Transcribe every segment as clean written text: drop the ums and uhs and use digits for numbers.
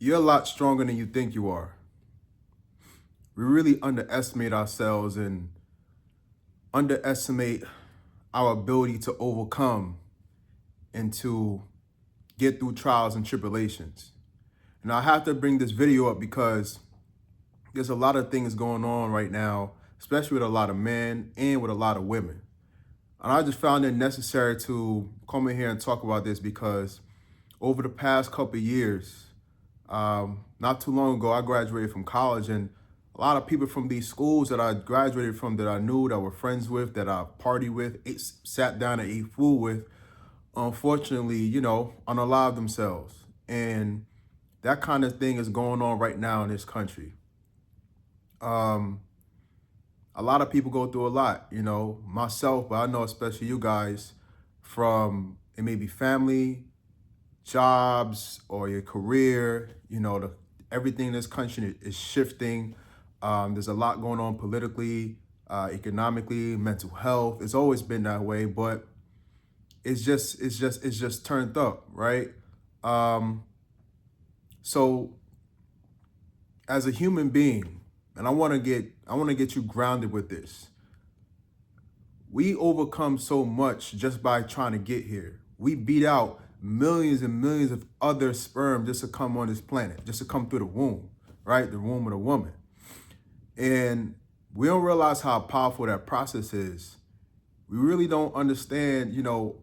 You're a lot stronger than you think you are. We really underestimate ourselves and underestimate our ability to overcome and to get through trials and tribulations. And I have to bring this video up because there's a lot of things going on right now, especially with a lot of men and with a lot of women. And I just found it necessary to come in here and talk about this because over the past couple of years, not too long ago, I graduated from college, and a lot of people from these schools that I graduated from, that I knew, that were friends with, that I partied with, sat down and ate food with, unfortunately, unalive themselves. And that kind of thing is going on right now in this country. A lot of people go through a lot, myself, but I know especially you guys, from it may be family, jobs, or your career. Everything in this country is shifting. There's a lot going on politically, economically, mental health. It's always been that way, but it's just turned up, right? So as a human being, and I want to get you grounded with this. We overcome so much just by trying to get here. We beat out millions and millions of other sperm just to come on this planet, just to come through the womb, right? The womb of a woman. And we don't realize how powerful that process is. We really don't understand,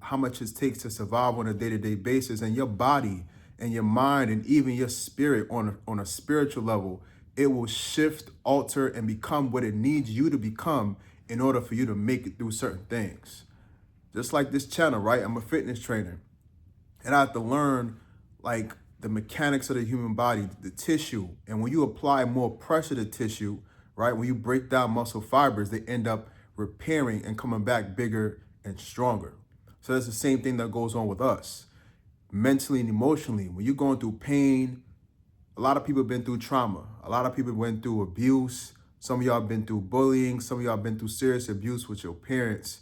how much it takes to survive on a day-to-day basis. And your body and your mind and even your spirit on a spiritual level, it will shift, alter, and become what it needs you to become in order for you to make it through certain things. Just like this channel, right? I'm a fitness trainer. And I have to learn like the mechanics of the human body, the tissue. And when you apply more pressure to tissue, right? When you break down muscle fibers, they end up repairing and coming back bigger and stronger. So that's the same thing that goes on with us. Mentally and emotionally, when you're going through pain, a lot of people have been through trauma. A lot of people went through abuse. Some of y'all been through bullying. Some of y'all been through serious abuse with your parents,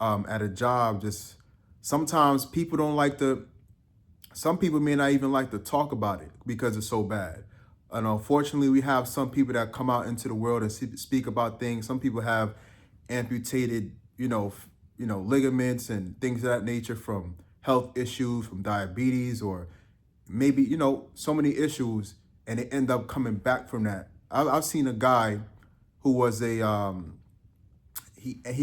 at a job. Just sometimes people don't like to, some people may not even like to talk about it because it's so bad. And unfortunately, we have some people that come out into the world and speak about things. Some people have amputated, ligaments and things of that nature from health issues, from diabetes, or maybe, so many issues, and they end up coming back from that. I've seen a guy who was he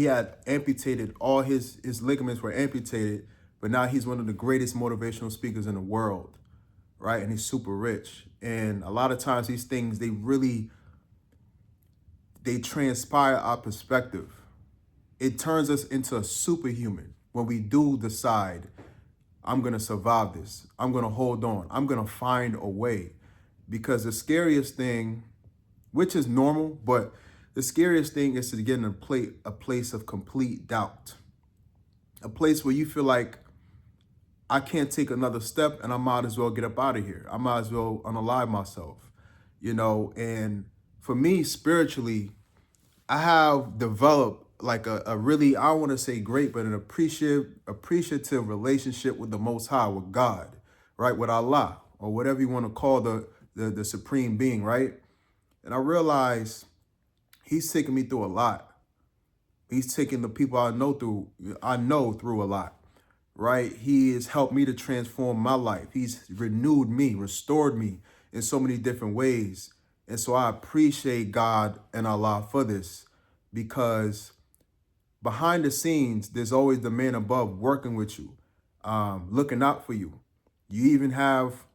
had amputated, all his ligaments were amputated, but now he's one of the greatest motivational speakers in the world, right? And he's super rich. And a lot of times these things, they transpire our perspective. It turns us into a superhuman when we do decide, I'm going to survive this. I'm going to hold on. I'm going to find a way. Because the scariest thing, which is normal, but the scariest thing is to get in a place of complete doubt. A place where you feel like, I can't take another step and I might as well get up out of here. I might as well unalive myself, and for me, spiritually, I have developed like a really, I don't want to say great, but an appreciative relationship with the Most High, with God, right? With Allah, or whatever you want to call the supreme being, right? And I realize he's taken me through a lot. He's taken the people I know through a lot, right? He has helped me to transform my life. He's renewed me, restored me in so many different ways. And so I appreciate God and Allah for this, because behind the scenes, there's always the man above working with you, looking out for you. You even have,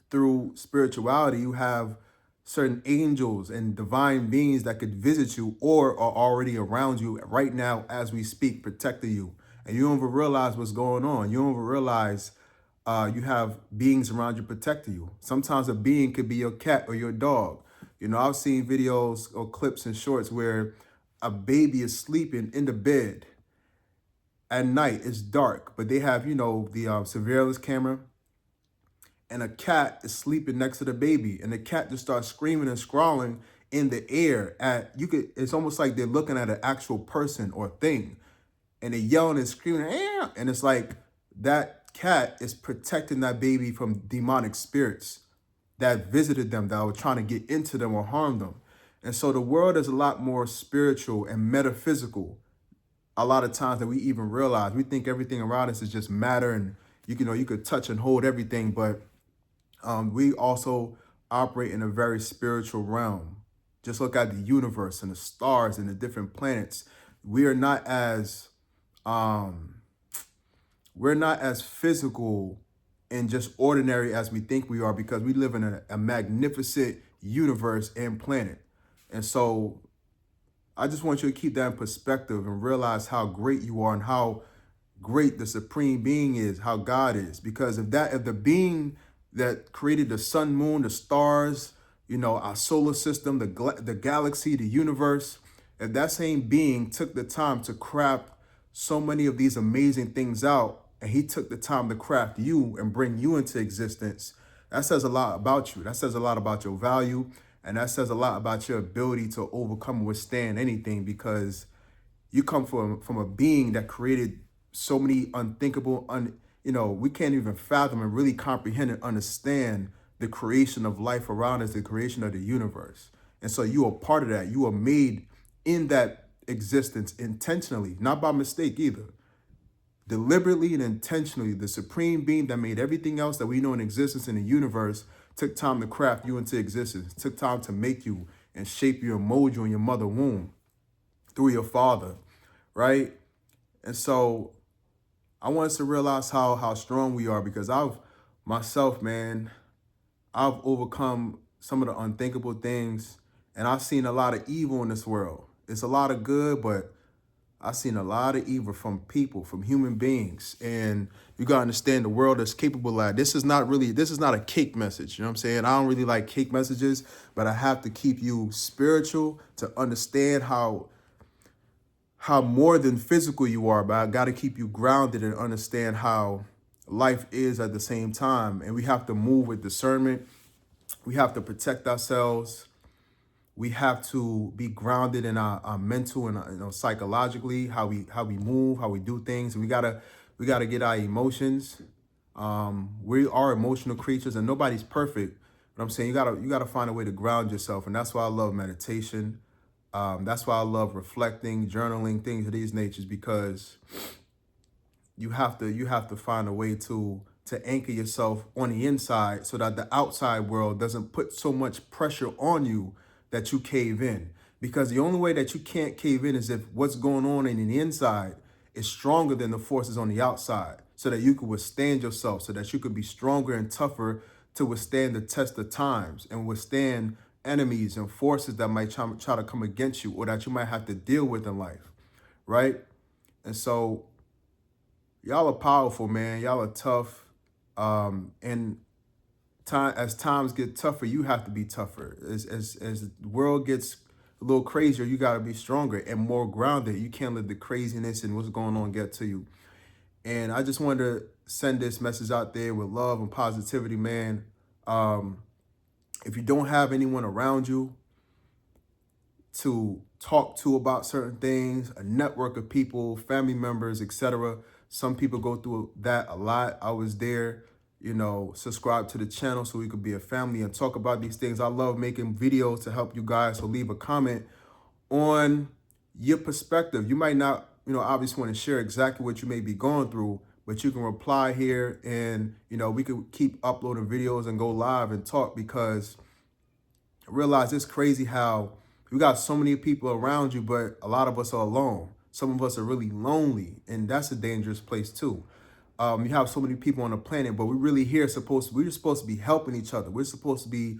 through spirituality, you have certain angels and divine beings that could visit you or are already around you right now as we speak, protecting you. And you don't even realize what's going on. You don't even realize you have beings around you protecting you. Sometimes a being could be your cat or your dog. I've seen videos or clips and shorts where a baby is sleeping in the bed at night. It's dark, but they have, the surveillance camera, and a cat is sleeping next to the baby, and the cat just starts screaming and scrawling in the air it's almost like they're looking at an actual person or thing, and they're yelling and screaming, and it's like that cat is protecting that baby from demonic spirits that visited them, that were trying to get into them or harm them. And so the world is a lot more spiritual and metaphysical a lot of times than we even realize. We think everything around us is just matter, and you could touch and hold everything, but we also operate in a very spiritual realm. Just look at the universe and the stars and the different planets. We are not as um, we're not as physical and just ordinary as we think we are, because we live in a magnificent universe and planet. And so I just want you to keep that in perspective and realize how great you are and how great the supreme being is, how God is. Because if the being that created the sun, moon, the stars, our solar system, the galaxy, the universe, if that same being took the time to craft so many of these amazing things out, and he took the time to craft you and bring you into existence, that says a lot about you. That says a lot about your value. And that says a lot about your ability to overcome and withstand anything, because you come from a being that created so many unthinkable, we can't even fathom and really comprehend and understand the creation of life around us, the creation of the universe. And so you are part of that. You are made in that existence intentionally, not by mistake either. Deliberately and intentionally, the supreme being that made everything else that we know in existence in the universe took time to craft you into existence, took time to make you and shape you and mold you in your mother womb through your father, right? And so I want us to realize how strong we are, because I've overcome some of the unthinkable things, and I've seen a lot of evil in this world. It's a lot of good, but I've seen a lot of evil from people, from human beings. And you got to understand the world is capable of that. This is not a cake message. You know what I'm saying? I don't really like cake messages, but I have to keep you spiritual to understand how more than physical you are. But I got to keep you grounded and understand how life is at the same time. And we have to move with discernment. We have to protect ourselves. We have to be grounded in our mental and psychologically, how we move, how we do things. We gotta get our emotions. We are emotional creatures, and nobody's perfect. But I'm saying you gotta find a way to ground yourself, and that's why I love meditation. That's why I love reflecting, journaling, things of these natures, because you have to find a way to anchor yourself on the inside, so that the outside world doesn't put so much pressure on you that you cave in. Because the only way that you can't cave in is if what's going on in the inside is stronger than the forces on the outside, so that you can withstand yourself, so that you could be stronger and tougher to withstand the test of times and withstand enemies and forces that might try to come against you, or that you might have to deal with in life, right? And so y'all are powerful, man. Y'all are tough. And as times get tougher, you have to be tougher. As the world gets a little crazier, you got to be stronger and more grounded. You can't let the craziness and what's going on get to you. And I just wanted to send this message out there with love and positivity, man. If you don't have anyone around you to talk to about certain things, a network of people, family members, etc. Some people go through that a lot. I was there. Subscribe to the channel so we could be a family and talk about these things. I love making videos to help you guys. So leave a comment on your perspective. You might not, obviously want to share exactly what you may be going through, but you can reply here, and, we could keep uploading videos and go live and talk, because I realize it's crazy how you got so many people around you, but a lot of us are alone. Some of us are really lonely, and that's a dangerous place too. You have so many people on the planet, but we're really we're supposed to be helping each other. We're supposed to be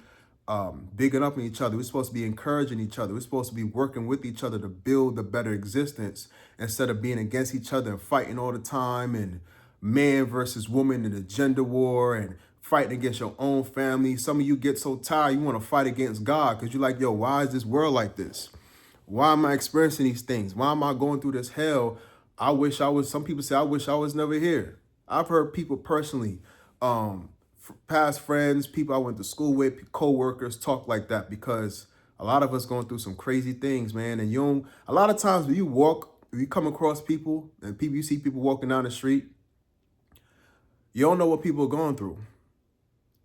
bigging up on each other. We're supposed to be encouraging each other. We're supposed to be working with each other to build a better existence, instead of being against each other and fighting all the time, and man versus woman and the gender war, and fighting against your own family. Some of you get so tired, you want to fight against God, because you're like, yo, why is this world like this? Why am I experiencing these things? Why am I going through this hell? Some people say, I wish I was never here. I've heard people personally, past friends, people I went to school with, co-workers talk like that, because a lot of us going through some crazy things, man. And a lot of times when you come across people, and you see people walking down the street, you don't know what people are going through.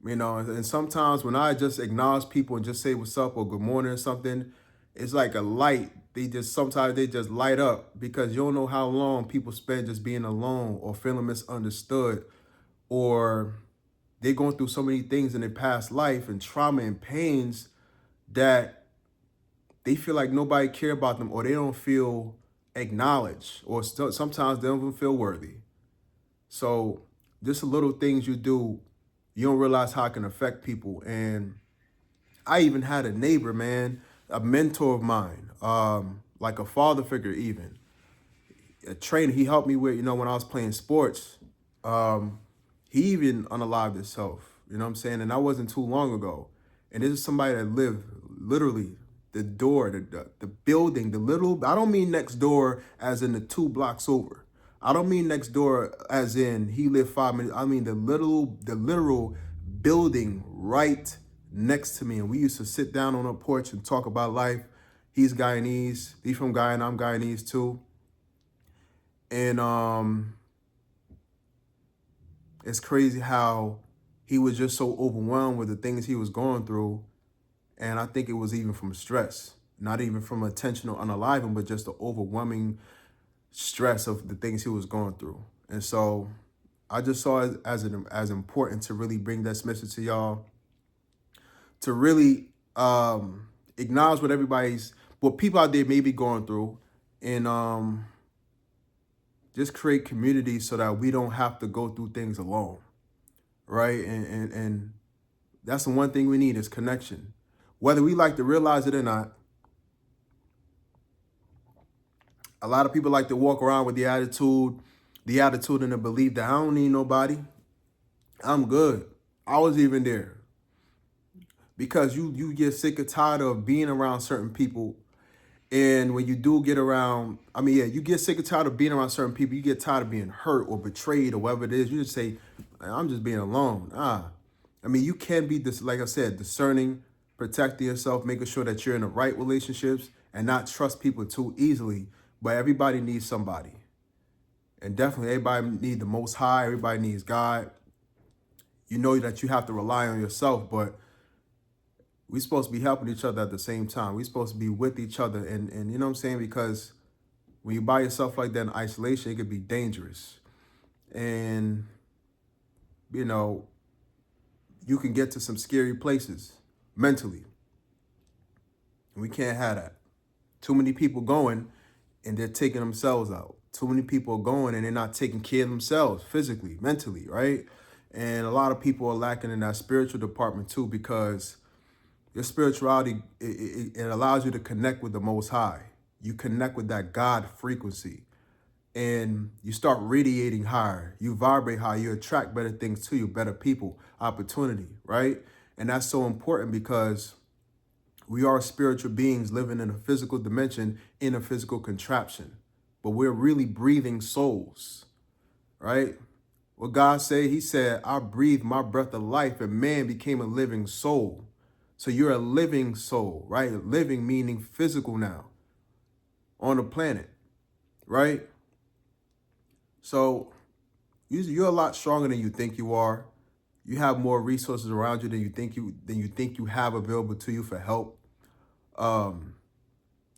And sometimes when I just acknowledge people and just say what's up or good morning or something, it's like a light. Sometimes they just light up, because you don't know how long people spend just being alone or feeling misunderstood, or they're going through so many things in their past life and trauma and pains that they feel like nobody care about them, or they don't feel acknowledged, or sometimes they don't even feel worthy. So just the little things you do, you don't realize how it can affect people. And I even had a neighbor, man, a mentor of mine, like a father figure, even a trainer. He helped me with, when I was playing sports. He even unalived himself, you know what I'm saying? And that wasn't too long ago. And this is somebody that lived literally the door, the building, I don't mean next door as in the 2 blocks over. I don't mean next door as in he lived 5 minutes. I mean the literal building right next to me. And we used to sit down on a porch and talk about life. He's Guyanese. He's from Guyana. I'm Guyanese too. And it's crazy how he was just so overwhelmed with the things he was going through. And I think it was even from stress, not even from intentional unaliving, but just the overwhelming stress of the things he was going through. And so I just saw it as important to really bring this message to y'all, to really acknowledge what people out there may be going through, and just create community so that we don't have to go through things alone, right? And that's the one thing we need is connection. Whether we like to realize it or not, a lot of people like to walk around with the attitude and the belief that I don't need nobody. I'm good. I was even there. Because you get sick or tired of being around certain people. And when you do get around, you get sick or tired of being around certain people. You get tired of being hurt or betrayed or whatever it is. You just say, I'm just being alone. You can be this, like I said, discerning, protecting yourself, making sure that you're in the right relationships and not trust people too easily. But everybody needs somebody. And definitely everybody needs the Most High. Everybody needs God. You know that you have to rely on yourself, but we're supposed to be helping each other at the same time. We're supposed to be with each other. And you know what I'm saying? Because when you by yourself like that in isolation, it could be dangerous. And, you can get to some scary places mentally. And we can't have that. Too many people going and they're taking themselves out. Too many people are going and they're not taking care of themselves physically, mentally, right? And a lot of people are lacking in that spiritual department too, because your spirituality, it allows you to connect with the Most High. You connect with that God frequency and you start radiating higher. You vibrate higher. You attract better things to you, better people, opportunity, right? And that's so important because we are spiritual beings living in a physical dimension, in a physical contraption. But we're really breathing souls, right? What God said, he said, I breathed my breath of life and man became a living soul. So you're a living soul, right? Living meaning physical now on the planet, right? So you're a lot stronger than you think you are. You have more resources around you than you think you have available to you for help.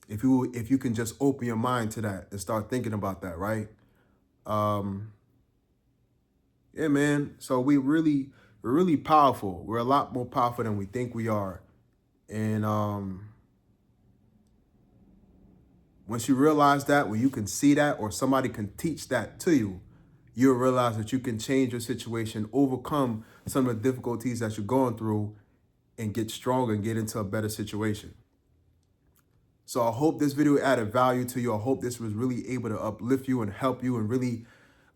If you can just open your mind to that and start thinking about that, right? Yeah, man. So we're really powerful. We're a lot more powerful than we think we are. And once you realize that, when you can see that or somebody can teach that to you, you'll realize that you can change your situation, overcome some of the difficulties that you're going through, and get stronger and get into a better situation. So I hope this video added value to you. I hope this was really able to uplift you and help you and really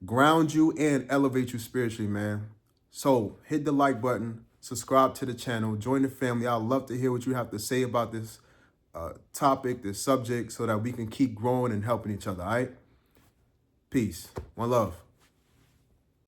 ground you and elevate you spiritually, man. So hit the like button, subscribe to the channel, join the family. I'd love to hear what you have to say about this topic, this subject, so that we can keep growing and helping each other, all right? Peace. One love.